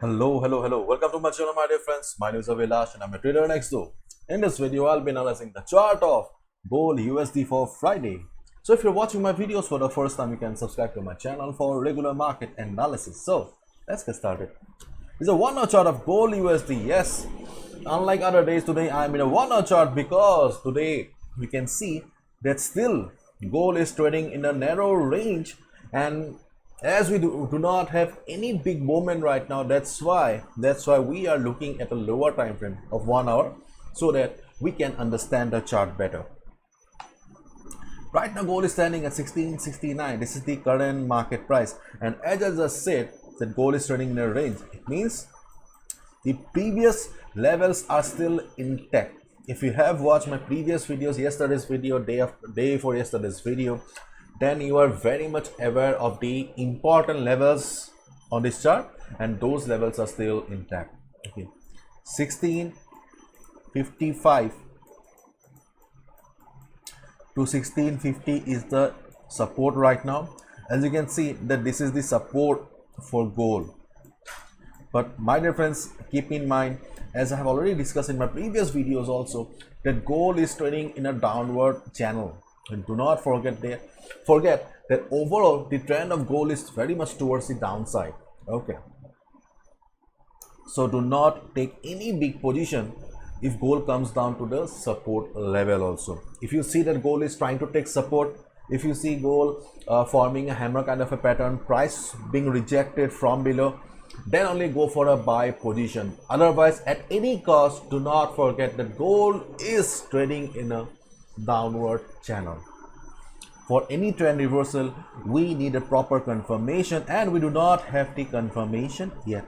Hello. Welcome to my channel, my dear friends. My name is Avilash and I'm a trader in XAUUSD. In this video, I'll be analyzing the chart of gold USD for Friday. So if you're watching my videos for the first time, you can subscribe to my channel for regular market analysis. So let's get started. It's a 1 hour chart of gold USD. Yes, unlike other days, today I'm in a 1 hour chart because today we can see that still gold is trading in a narrow range, and as we do not have any big movement right now, that's why we are looking at a lower time frame of 1 hour so that we can understand the chart better. Right now gold is standing at 1669. This is the current market price, and as I just said that gold is trading in a range. It means the previous levels are still intact. If you have watched my previous videos, yesterday's video, day before yesterday's video, then you are very much aware of the important levels on this chart, and those levels are still intact. Okay, 1655 to 1650 is the support right now. As you can see that this is the support for gold. But my dear friends, keep in mind, as I have already discussed in my previous videos also, that gold is trading in a downward channel. And do not forget that overall the trend of gold is very much towards the downside. Okay, so do not take any big position if gold comes down to the support level. Also, if you see that gold is trying to take support, if you see gold forming a hammer kind of a pattern, price being rejected from below, then only go for a buy position. Otherwise, at any cost, do not forget that gold is trading in a downward channel. For any trend reversal, we need a proper confirmation, and we do not have the confirmation yet.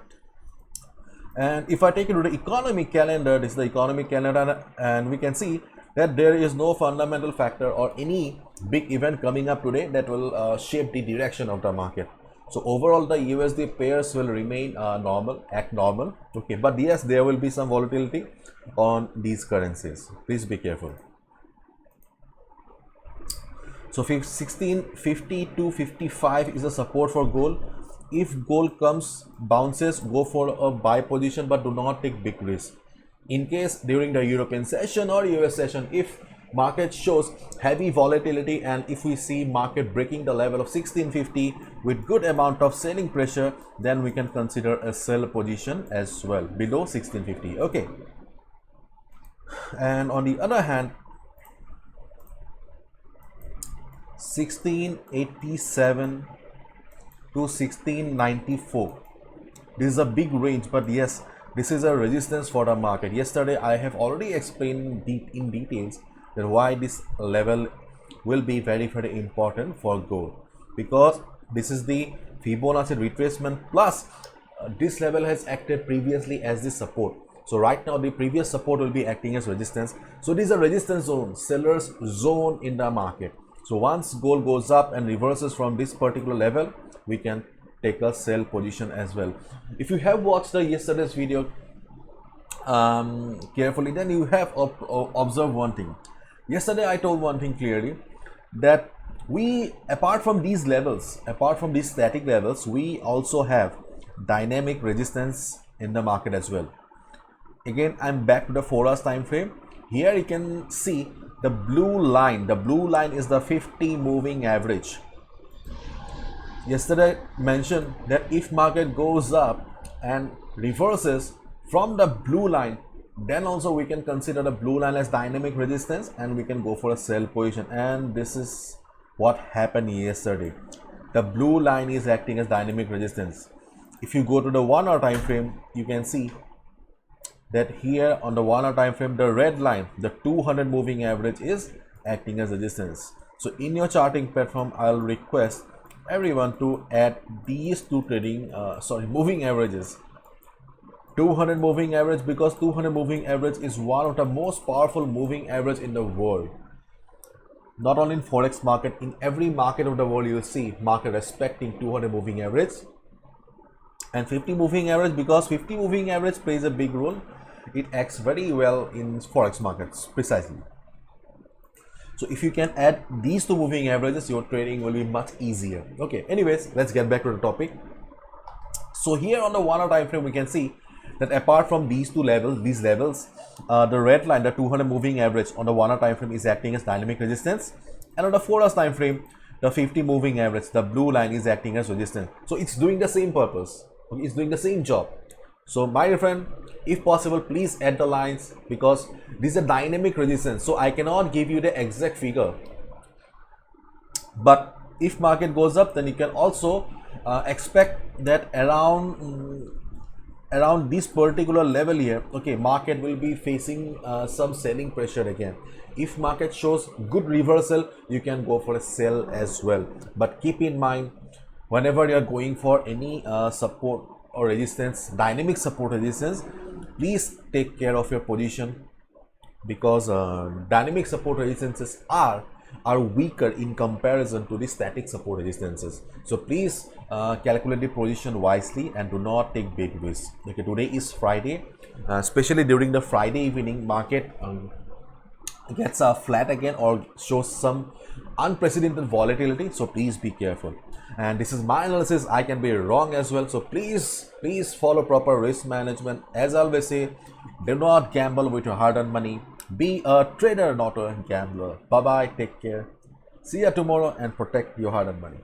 And if I take you to the economic calendar, this is the economic calendar, and we can see that there is no fundamental factor or any big event coming up today that will shape the direction of the market. So overall the USD pairs will remain act normal. Okay, but yes, there will be some volatility on these currencies. Please be careful. So 1650 to 55 is a support for gold. If gold bounces, go for a buy position, but do not take big risk. In case during the European session or US session, if market shows heavy volatility and if we see market breaking the level of 1650 with good amount of selling pressure, then we can consider a sell position as well below 1650. Okay, and on the other hand, 1687 to 1694, this is a big range, but yes, this is a resistance for the market. Yesterday I have already explained in details that why this level will be very important for gold, because this is the Fibonacci retracement plus this level has acted previously as the support. So right now the previous support will be acting as resistance. So this is a resistance zone, seller's zone in the market. So once gold goes up and reverses from this particular level, we can take a sell position as well. If you have watched the yesterday's video carefully, then you have observed one thing. Yesterday I told one thing clearly, that we, apart from these levels, apart from these static levels, we also have dynamic resistance in the market as well. Again, I'm back to the 4 hours time frame. Here you can see the blue line. The blue line is the 50 moving average. Yesterday mentioned that if market goes up and reverses from the blue line, then also we can consider the blue line as dynamic resistance and we can go for a sell position. And this is what happened yesterday. The blue line is acting as dynamic resistance. If you go to the 1 hour time frame, you can see that here on the 1 hour time frame, the red line, the 200 moving average, is acting as resistance. So in your charting platform, I'll request everyone to add these two moving averages. 200 moving average, because 200 moving average is one of the most powerful moving average in the world. Not only in forex market, in every market of the world you will see market respecting 200 moving average and 50 moving average, because 50 moving average plays a big role. It acts very well in forex markets precisely. So if you can add these two moving averages, your trading will be much easier. Okay, anyways, let's get back to the topic. So here on the 1 hour time frame, we can see that apart from these levels, the red line, the 200 moving average on the 1 hour time frame is acting as dynamic resistance, and on the 4 hours time frame, the 50 moving average, the blue line, is acting as resistance. So it's doing the same purpose. Okay, it's doing the same job. So my dear friend, if possible, please add the lines, because this is a dynamic resistance. So I cannot give you the exact figure. But if market goes up, then you can also expect that around this particular level here, okay, market will be facing some selling pressure again. If market shows good reversal, you can go for a sell as well. But keep in mind, whenever you are going for any support or resistance, dynamic support resistance, please take care of your position, because dynamic support resistances are weaker in comparison to the static support resistances. So please calculate the position wisely and do not take big risks. Okay, today is Friday, especially during the Friday evening, market gets flat again or shows some unprecedented volatility. So please be careful. And this is my analysis. I can be wrong as well. So please follow proper risk management. As I always say, do not gamble with your hard-earned money. Be a trader, not a gambler. Bye bye. Take care. See you tomorrow, and protect your hard-earned money.